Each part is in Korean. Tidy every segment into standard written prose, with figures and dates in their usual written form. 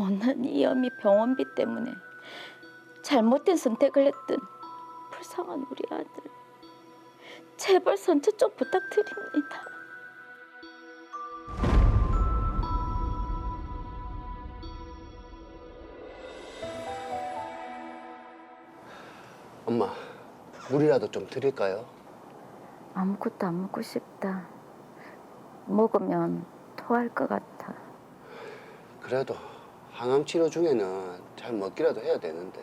못난 이 엄이 병원비 때문에 잘못된 선택을 했던 불쌍한 우리 아들. 제발 선처 좀 부탁드립니다. 엄마, 물이라도 좀 드릴까요? 아무것도 안 먹고 싶다. 먹으면 토할 것 같아. 그래도 항암 치료 중에는 잘 먹기라도 해야 되는데.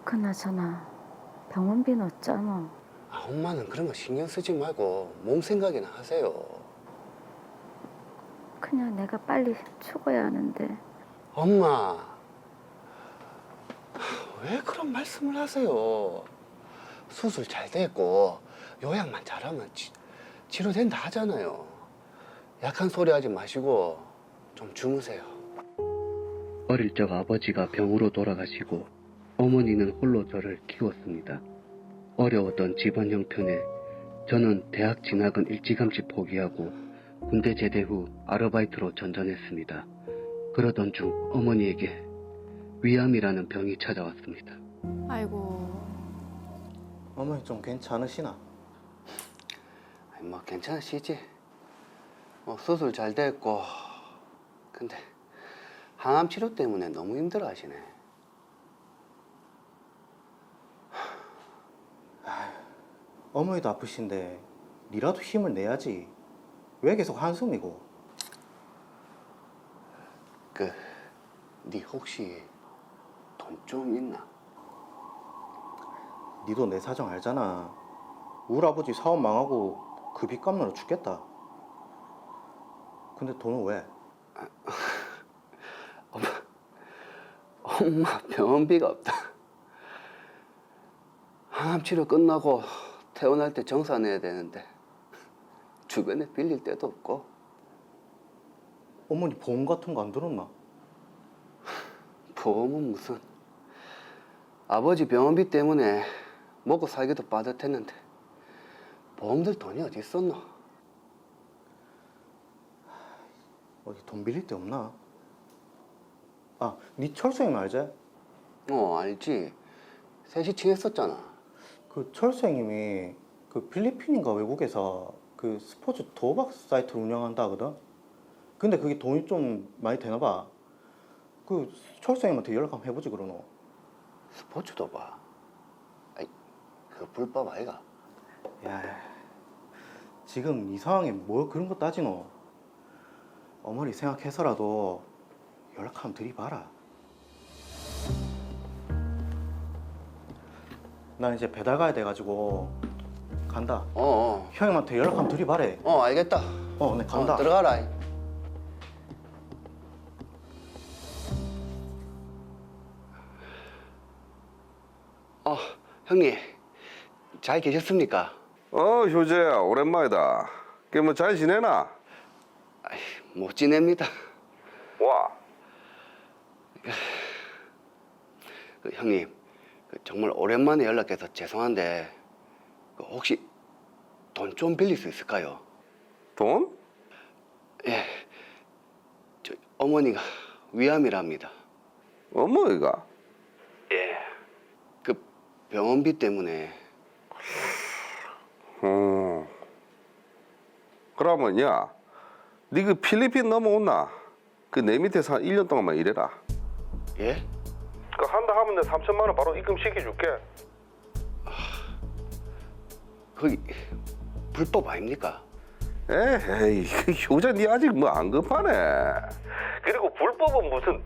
그나저나 병원비는 어쩌노? 엄마는 그런 거 신경 쓰지 말고 몸 생각이나 하세요. 그냥 내가 빨리 죽어야 하는데. 엄마, 왜 그런 말씀을 하세요? 수술 잘 됐고 요양만 잘하면 치료된다 하잖아요. 약한 소리 하지 마시고 좀 주무세요. 어릴 적 아버지가 병으로 돌아가시고 어머니는 홀로 저를 키웠습니다. 어려웠던 집안 형편에 저는 대학 진학은 일찌감치 포기하고 군대 제대 후 아르바이트로 전전했습니다. 그러던 중 어머니에게 위암이라는 병이 찾아왔습니다. 아이고. 어머니 좀 괜찮으시나? 아니, 뭐 괜찮으시지? 수술 잘 됐고 근데 항암 치료 때문에 너무 힘들어 하시네. 어머니도 아프신데 니라도 힘을 내야지. 왜 계속 한숨이고? 네 혹시 돈 좀 있나? 니도 내 사정 알잖아. 우리 아버지 사업 망하고 그 빚 갚느라 죽겠다. 근데 돈은 왜? 엄마 병원비가 없다. 항암 치료 끝나고 퇴원할 때 정산 내야 되는데 주변에 빌릴 데도 없고. 어머니 보험 같은 거 안 들었나? 보험은 무슨. 아버지 병원비 때문에 먹고 살기도 빠듯했는데 보험들 돈이 어디 있었노? 어디 돈 빌릴 데 없나? 아, 니 철수 형님 알지? 알지. 셋이 친했었잖아. 그 철수 형님이 그 필리핀인가 외국에서 그 스포츠 도박 사이트를 운영한다 하거든? 근데 그게 돈이 좀 많이 되나 봐. 그 철수 형님한테 연락 한번 해보지 그러노. 스포츠도 봐. 아이, 그 불법 아이가? 야, 지금 이 상황에 뭐 그런 거 따지노? 어머니 생각해서라도 연락 한번 드려봐라. 난 이제 배달 가야 돼가지고 간다. 형님한테 연락 한번 드려봐래. 알겠다. 네, 간다. 들어가라. 형님, 잘 계셨습니까? 효재야, 오랜만이다. 뭐 잘 지내나? 못 지냅니다. 와. 형님, 정말 오랜만에 연락해서 죄송한데 혹시 돈 좀 빌릴 수 있을까요? 돈? 예, 저 어머니가 위암이랍니다. 어머니가? 예, 그 병원비 때문에. 그러면 야, 니 그 필리핀 넘어온나? 그 내 밑에서 한 1년 동안만 일해라. 예? 그 한다 하면 내 3천만 원 바로 입금 시켜줄게. 거기 불법 아닙니까? 에이, 효자 니 아직 뭐 안 급하네. 그리고 불법은 무슨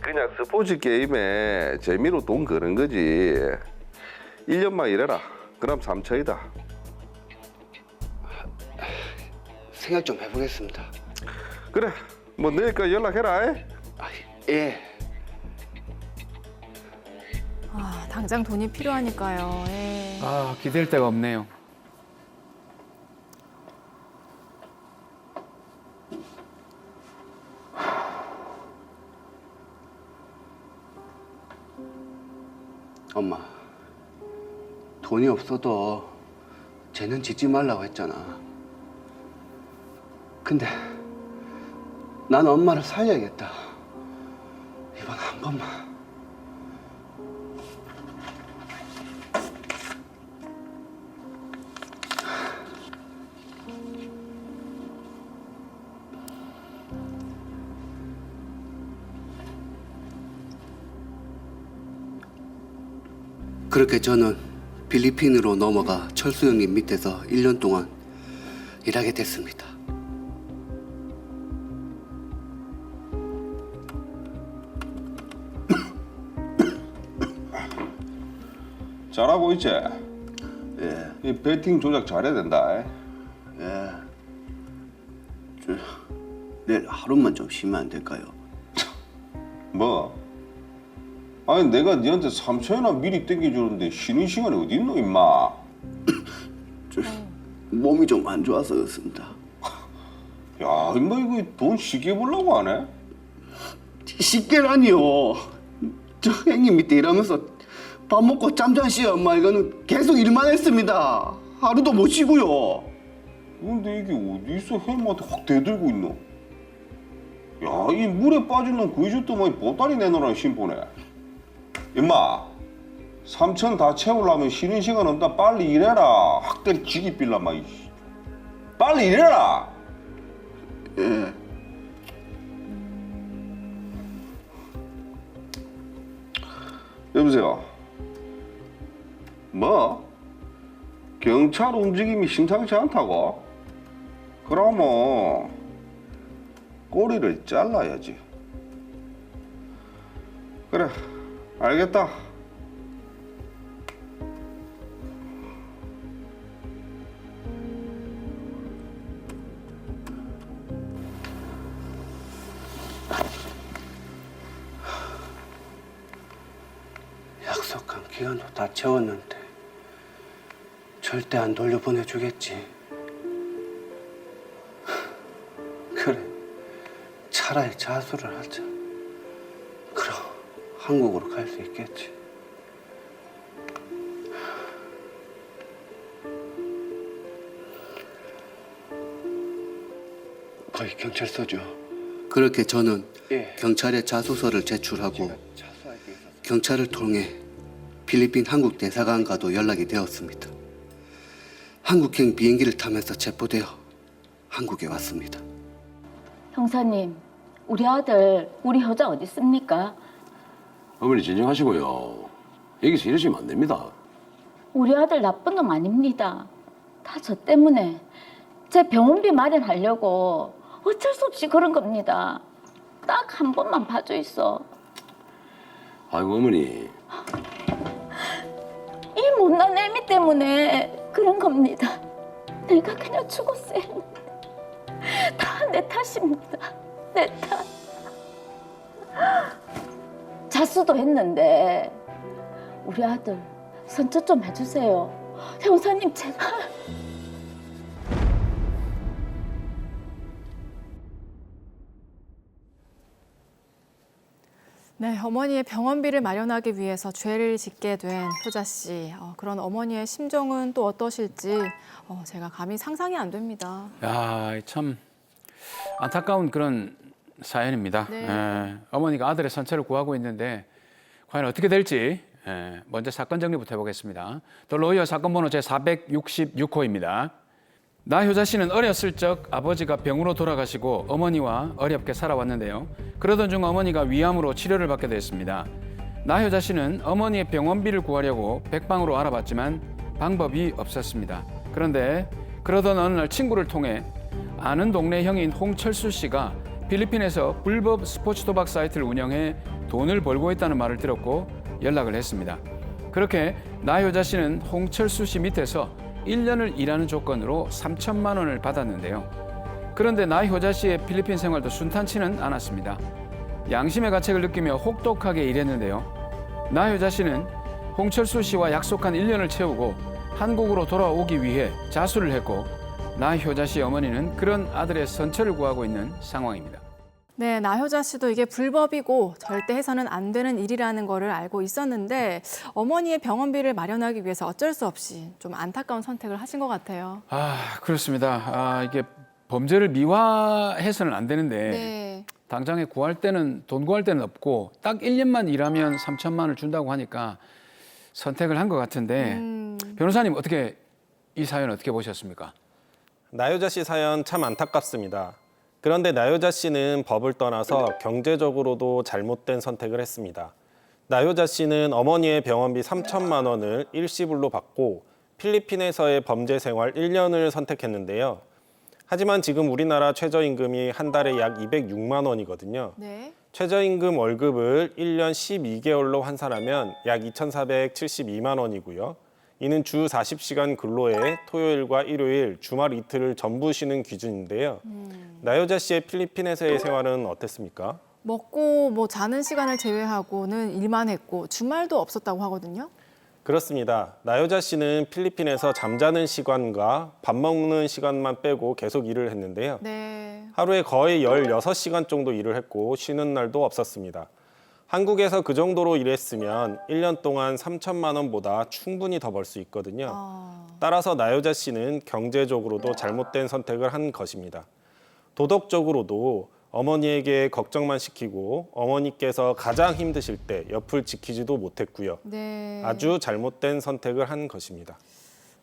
그냥 스포츠 게임에 재미로 돈 거는 거지. 1년만 일해라. 그럼 3천이다. 생각 좀 해보겠습니다. 그래, 뭐 내일까지 연락해라. 예. 아, 당장 돈이 필요하니까요. 예. 아, 기댈 데가 없네요. 엄마, 돈이 없어도 죄는 짓지 말라고 했잖아. 근데 난 엄마를 살려야겠다. 이번 한 번만. 그렇게 저는 필리핀으로 넘어가 철수 형님 밑에서 1년 동안 일하게 됐습니다. 잘하고 있지? 예, 이 배팅 조작 잘해야 된다. 예. 내일 하루만 좀 쉬면 안 될까요? 뭐? 아니 내가 니한테 3천이나 미리 땡겨주는데 쉬는 시간이 어디 있노 임마? 몸이 좀 안 좋아서 그렇습니다. 야 임마 이거 돈 쉽게 벌려고 하네? 쉽게라니요. 저 형님 밑에 일하면서 밥 먹고 잠깐 쉬어 엄마 이거는 계속 일만 했습니다. 하루도 못 쉬고요. 근데 이게 어디서 형님한테 확 대들고 있노? 야 이 물에 빠진 놈 구해줬더만 보따리 내놓으라는 심보네. 임마 3천 다 채우려면 쉬는 시간 없다. 빨리 일해라. 확 때리 쥐기 빌라 마. 빨리 일해라. 예. 여보세요. 뭐? 경찰 움직임이 심상치 않다고? 그러면 꼬리를 잘라야지. 그래, 알겠다. 약속한 기간도 다 채웠는데 절대 안 돌려보내주겠지. 그래, 차라리 자수를 하자. 그럼 한국으로 갈 수 있겠지. 거기 경찰서죠. 그렇게 저는 경찰에 자소서를 제출하고 경찰을 통해 필리핀 한국 대사관과도 연락이 되었습니다. 한국행 비행기를 타면서 체포되어 한국에 왔습니다. 형사님, 우리 아들, 우리 효자 어디 있습니까? 어머니 진정하시고요. 여기서 이러시면 안 됩니다. 우리 아들 나쁜 놈 아닙니다. 다 저 때문에 제 병원비 마련하려고 어쩔 수 없이 그런 겁니다. 딱 한 번만 봐줘 있어. 아이고 어머니. 이 못난 애미 때문에 그런 겁니다. 내가 그냥 죽었어야 했는데 다 내 탓입니다. 내 탓. 자수도 했는데 우리 아들 선처 좀 해주세요. 형사님 제발. 네, 어머니의 병원비를 마련하기 위해서 죄를 짓게 된 효자 씨. 그런 어머니의 심정은 또 어떠실지 제가 감히 상상이 안 됩니다. 야, 참 안타까운 그런 사연입니다. 네. 예, 어머니가 아들의 선처를 구하고 있는데 과연 어떻게 될지 먼저 사건 정리부터 해보겠습니다. 더 로이어 사건 번호 제466호입니다. 나효자 씨는 어렸을 적 아버지가 병으로 돌아가시고 어머니와 어렵게 살아왔는데요. 그러던 중 어머니가 위암으로 치료를 받게 됐습니다. 나효자 씨는 어머니의 병원비를 구하려고 백방으로 알아봤지만 방법이 없었습니다. 그런데 그러던 어느 날 친구를 통해 아는 동네 형인 홍철수 씨가 필리핀에서 불법 스포츠 도박 사이트를 운영해 돈을 벌고 있다는 말을 들었고 연락을 했습니다. 그렇게 나효자 씨는 홍철수 씨 밑에서 1년을 일하는 조건으로 3천만 원을 받았는데요. 그런데 나효자 씨의 필리핀 생활도 순탄치는 않았습니다. 양심의 가책을 느끼며 혹독하게 일했는데요. 나효자 씨는 홍철수 씨와 약속한 1년을 채우고 한국으로 돌아오기 위해 자수를 했고 나효자 씨 어머니는 그런 아들의 선처를 구하고 있는 상황입니다. 네, 나효자 씨도 이게 불법이고 절대 해서는 안 되는 일이라는 거를 알고 있었는데 어머니의 병원비를 마련하기 위해서 어쩔 수 없이 좀 안타까운 선택을 하신 것 같아요. 그렇습니다. 이게 범죄를 미화해서는 안 되는데 네. 당장에 돈 구할 때는 없고 딱 1년만 일하면 3천만 원을 준다고 하니까 선택을 한 것 같은데 변호사님 어떻게 이 사연 어떻게 보셨습니까? 나효자 씨 사연 참 안타깝습니다. 그런데 나효자 씨는 법을 떠나서 경제적으로도 잘못된 선택을 했습니다. 나효자 씨는 어머니의 병원비 3천만 원을 일시불로 받고 필리핀에서의 범죄 생활 1년을 선택했는데요. 하지만 지금 우리나라 최저임금이 한 달에 약 206만 원이거든요. 네. 최저임금 월급을 1년 12개월로 환산하면 약 2,472만 원이고요. 이는 주 40시간 근로에 토요일과 일요일, 주말 이틀을 전부 쉬는 기준인데요. 나효자 씨의 필리핀에서의 생활은 어땠습니까? 먹고 뭐 자는 시간을 제외하고는 일만 했고 주말도 없었다고 하거든요. 그렇습니다. 나효자 씨는 필리핀에서 잠자는 시간과 밥 먹는 시간만 빼고 계속 일을 했는데요. 네. 하루에 거의 16시간 정도 일을 했고 쉬는 날도 없었습니다. 한국에서 그 정도로 일했으면 1년 동안 3천만 원보다 충분히 더 벌 수 있거든요. 따라서 나효자 씨는 경제적으로도 잘못된 선택을 한 것입니다. 도덕적으로도 어머니에게 걱정만 시키고 어머니께서 가장 힘드실 때 옆을 지키지도 못했고요. 네. 아주 잘못된 선택을 한 것입니다.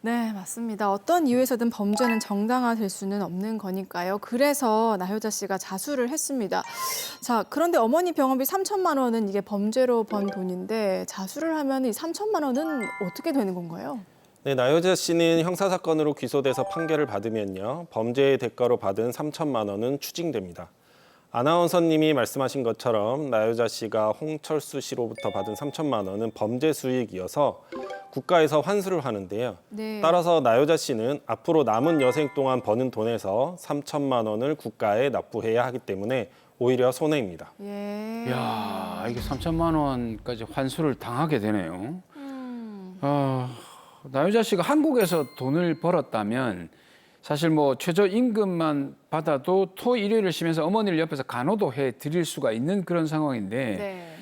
네, 맞습니다. 어떤 이유에서든 범죄는 정당화될 수는 없는 거니까요. 그래서 나효자 씨가 자수를 했습니다. 자, 그런데 어머니 병원비 3천만 원은 이게 범죄로 번 돈인데 자수를 하면 이 3천만 원은 어떻게 되는 건가요? 네, 나효자 씨는 형사사건으로 기소돼서 판결을 받으면요. 범죄의 대가로 받은 3천만 원은 추징됩니다. 아나운서님이 말씀하신 것처럼 나효자 씨가 홍철수 씨로부터 받은 3천만 원은 범죄 수익이어서 국가에서 환수를 하는데요. 네. 따라서 나효자 씨는 앞으로 남은 여생 동안 버는 돈에서 3천만 원을 국가에 납부해야 하기 때문에 오히려 손해입니다. 예. 이야, 이게 3천만 원까지 환수를 당하게 되네요. 나효자 씨가 한국에서 돈을 벌었다면 사실 뭐 최저임금만 받아도 토 일요일을 쉬면서 어머니를 옆에서 간호도 해드릴 수가 있는 그런 상황인데 네.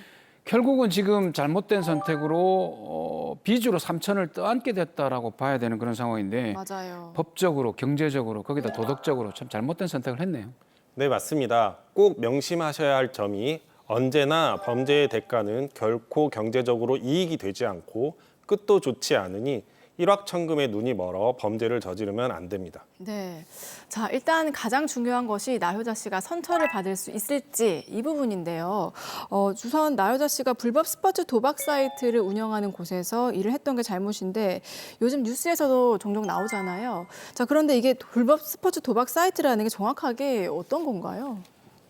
결국은 지금 잘못된 선택으로 빚으로 3천을 떠안게 됐다라고 봐야 되는 그런 상황인데 맞아요. 법적으로, 경제적으로, 거기다 도덕적으로 참 잘못된 선택을 했네요. 네, 맞습니다. 꼭 명심하셔야 할 점이 언제나 범죄의 대가는 결코 경제적으로 이익이 되지 않고 끝도 좋지 않으니 일확천금에 눈이 멀어 범죄를 저지르면 안 됩니다. 네. 자, 일단 가장 중요한 것이 나효자 씨가 선처를 받을 수 있을지 이 부분인데요. 우선 나효자 씨가 불법 스포츠 도박 사이트를 운영하는 곳에서 일을 했던 게 잘못인데 요즘 뉴스에서도 종종 나오잖아요. 자, 그런데 이게 불법 스포츠 도박 사이트라는 게 정확하게 어떤 건가요?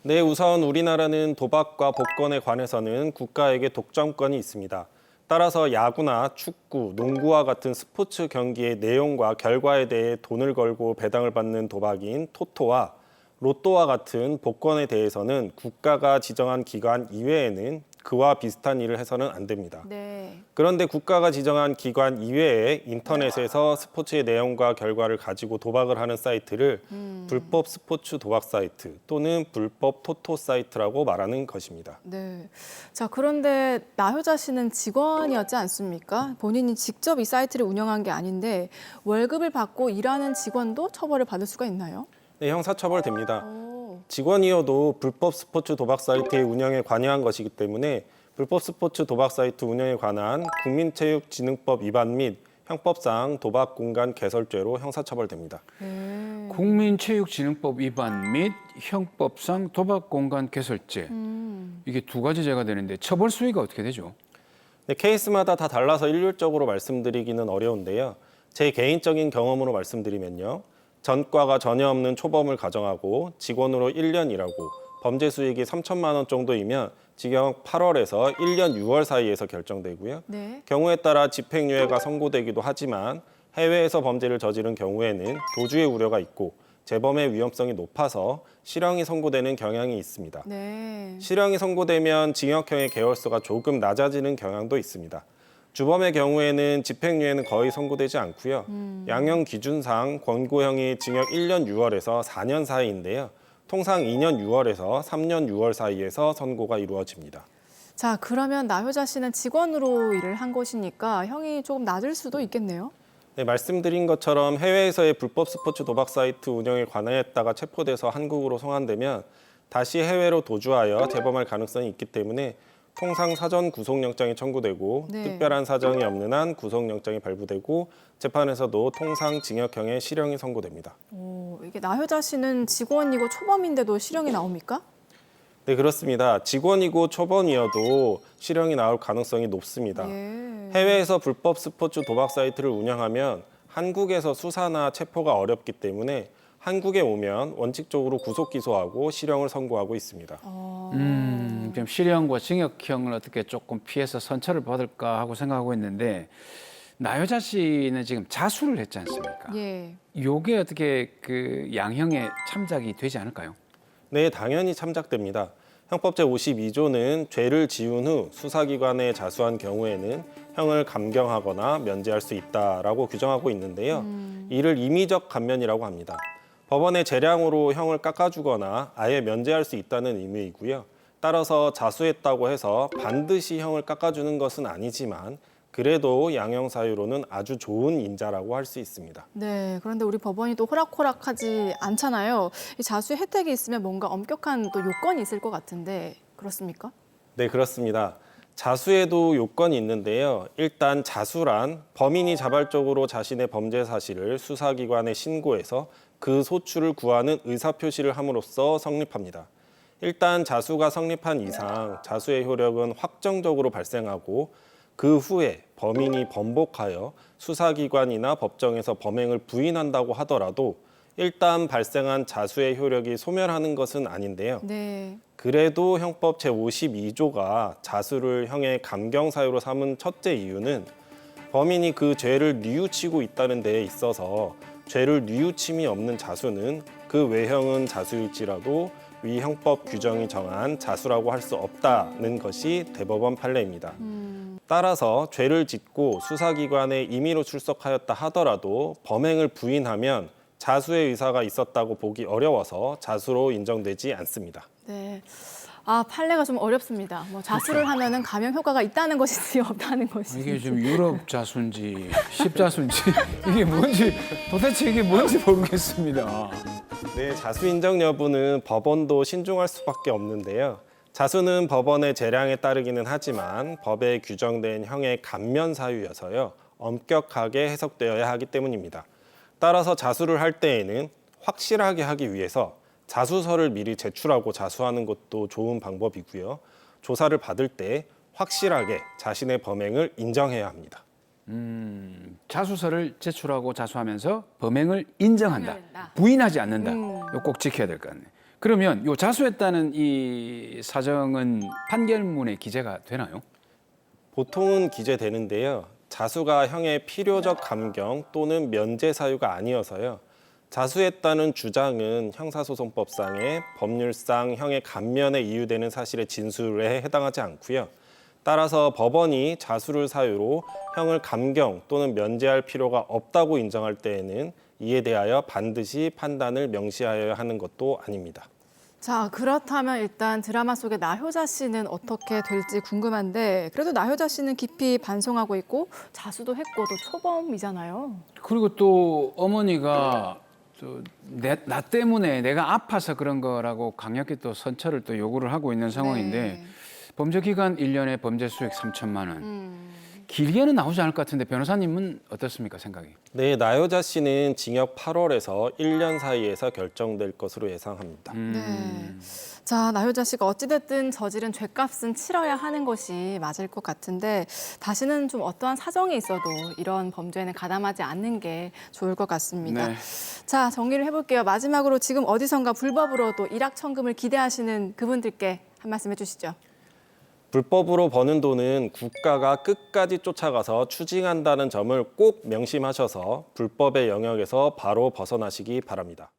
네, 우선 우리나라는 도박과 복권에 관해서는 국가에게 독점권이 있습니다. 따라서 야구나 축구, 농구와 같은 스포츠 경기의 내용과 결과에 대해 돈을 걸고 배당을 받는 도박인 토토와 로또와 같은 복권에 대해서는 국가가 지정한 기관 이외에는 그와 비슷한 일을 해서는 안 됩니다. 네. 그런데 국가가 지정한 기관 이외에 인터넷에서 스포츠의 내용과 결과를 가지고 도박을 하는 사이트를 불법 스포츠 도박 사이트 또는 불법 토토 사이트라고 말하는 것입니다. 네. 자, 그런데 나효자 씨는 직원이었지 않습니까? 본인이 직접 이 사이트를 운영한 게 아닌데 월급을 받고 일하는 직원도 처벌을 받을 수가 있나요? 네, 형사처벌됩니다. 오. 직원이어도 불법 스포츠 도박 사이트의 운영에 관여한 것이기 때문에 불법 스포츠 도박 사이트 운영에 관한 국민체육진흥법 위반 및 형법상 도박 공간 개설죄로 형사처벌됩니다. 국민체육진흥법 위반 및 형법상 도박공간 개설죄. 이게 두 가지 죄가 되는데 처벌 수위가 어떻게 되죠? 네, 케이스마다 다 달라서 일률적으로 말씀드리기는 어려운데요. 제 개인적인 경험으로 말씀드리면요. 전과가 전혀 없는 초범을 가정하고 직원으로 1년 일하고 범죄 수익이 3천만 원 정도이면 징역 8월에서 1년 6월 사이에서 결정되고요. 네. 경우에 따라 집행유예가 선고되기도 하지만 해외에서 범죄를 저지른 경우에는 도주의 우려가 있고 재범의 위험성이 높아서 실형이 선고되는 경향이 있습니다. 네. 실형이 선고되면 징역형의 계월수가 조금 낮아지는 경향도 있습니다. 주범의 경우에는 집행유예는 거의 선고되지 않고요. 양형 기준상 권고형이 징역 1년 6월에서 4년 사이인데요. 통상 2년 6월에서 3년 6월 사이에서 선고가 이루어집니다. 자, 그러면 나효자 씨는 직원으로 일을 한 것이니까 형이 조금 낮을 수도 있겠네요. 네, 말씀드린 것처럼 해외에서의 불법 스포츠 도박 사이트 운영에 관여했다가 체포돼서 한국으로 송환되면 다시 해외로 도주하여 재범할 가능성이 있기 때문에 통상 사전 구속영장이 청구되고 네. 특별한 사정이 없는 한 구속영장이 발부되고 재판에서도 통상 징역형의 실형이 선고됩니다. 이게 나효자 씨는 직원이고 초범인데도 실형이 나옵니까? 네, 그렇습니다. 직원이고 초범이어도 실형이 나올 가능성이 높습니다. 예. 해외에서 불법 스포츠 도박 사이트를 운영하면 한국에서 수사나 체포가 어렵기 때문에 한국에 오면 원칙적으로 구속 기소하고 실형을 선고하고 있습니다. 좀 실형과 징역형을 어떻게 조금 피해서 선처를 받을까 하고 생각하고 있는데 나효자 씨는 지금 자수를 했지 않습니까? 예. 요게 어떻게 그 양형에 참작이 되지 않을까요? 네, 당연히 참작됩니다. 형법 제52조는 죄를 지은 후 수사기관에 자수한 경우에는 형을 감경하거나 면제할 수 있다라고 규정하고 있는데요. 이를 임의적 감면이라고 합니다. 법원의 재량으로 형을 깎아주거나 아예 면제할 수 있다는 의미이고요. 따라서 자수했다고 해서 반드시 형을 깎아주는 것은 아니지만 그래도 양형사유로는 아주 좋은 인자라고 할 수 있습니다. 네, 그런데 우리 법원이 또 호락호락하지 않잖아요. 이 자수의 혜택이 있으면 뭔가 엄격한 또 요건이 있을 것 같은데 그렇습니까? 네, 그렇습니다. 자수에도 요건이 있는데요. 일단 자수란 범인이 자발적으로 자신의 범죄 사실을 수사기관에 신고해서 그 소출을 구하는 의사표시를 함으로써 성립합니다. 일단 자수가 성립한 이상 자수의 효력은 확정적으로 발생하고 그 후에 범인이 번복하여 수사기관이나 법정에서 범행을 부인한다고 하더라도 일단 발생한 자수의 효력이 소멸하는 것은 아닌데요. 네. 그래도 형법 제52조가 자수를 형의 감경사유로 삼은 첫째 이유는 범인이 그 죄를 뉘우치고 있다는 데에 있어서 죄를 뉘우침이 없는 자수는 그 외형은 자수일지라도 위 형법 규정이 정한 자수라고 할 수 없다는 것이 대법원 판례입니다. 따라서 죄를 짓고 수사기관에 임의로 출석하였다 하더라도 범행을 부인하면 자수의 의사가 있었다고 보기 어려워서 자수로 인정되지 않습니다. 네. 아, 판례가 좀 어렵습니다. 뭐 자수를 하면은 감형 효과가 있다는 것인지 없다는 것인지. 이게 좀 유럽 자수인지 십자수인지 이게 뭔지 도대체 이게 뭔지 모르겠습니다. 네, 자수 인정 여부는 법원도 신중할 수밖에 없는데요. 자수는 법원의 재량에 따르기는 하지만 법에 규정된 형의 감면 사유여서요. 엄격하게 해석되어야 하기 때문입니다. 따라서 자수를 할 때에는 확실하게 하기 위해서 자수서를 미리 제출하고 자수하는 것도 좋은 방법이고요. 조사를 받을 때 확실하게 자신의 범행을 인정해야 합니다. 자수서를 제출하고 자수하면서 범행을 인정한다. 인정한다. 부인하지 않는다. 이거 꼭 지켜야 될 것 같네. 그러면 요 자수했다는 이 사정은 판결문에 기재가 되나요? 보통은 기재되는데요. 자수가 형의 필요적 감경 또는 면제 사유가 아니어서요. 자수했다는 주장은 형사소송법상의 법률상 형의 감면에 이유되는 사실의 진술에 해당하지 않고요. 따라서 법원이 자수를 사유로 형을 감경 또는 면제할 필요가 없다고 인정할 때에는 이에 대하여 반드시 판단을 명시하여야 하는 것도 아닙니다. 자, 그렇다면 일단 드라마 속의 나효자 씨는 어떻게 될지 궁금한데 그래도 나효자 씨는 깊이 반성하고 있고 자수도 했고 또 초범이잖아요. 그리고 또 어머니가 또 나 때문에 내가 아파서 그런 거라고 강력히 또 선처를 또 요구를 하고 있는 상황인데 네. 범죄 기간 1년에 범죄 수익 3천만 원. 길게는 나오지 않을 것 같은데 변호사님은 어떻습니까, 생각이? 네, 나효자 씨는 징역 8월에서 1년 사이에서 결정될 것으로 예상합니다. 네. 자, 나효자 씨가 어찌됐든 저지른 죄값은 치러야 하는 것이 맞을 것 같은데 다시는 좀 어떠한 사정이 있어도 이런 범죄에는 가담하지 않는 게 좋을 것 같습니다. 네. 자, 정리를 해볼게요. 마지막으로 지금 어디선가 불법으로 또 일확천금을 기대하시는 그분들께 한 말씀 해주시죠. 불법으로 버는 돈은 국가가 끝까지 쫓아가서 추징한다는 점을 꼭 명심하셔서 불법의 영역에서 바로 벗어나시기 바랍니다.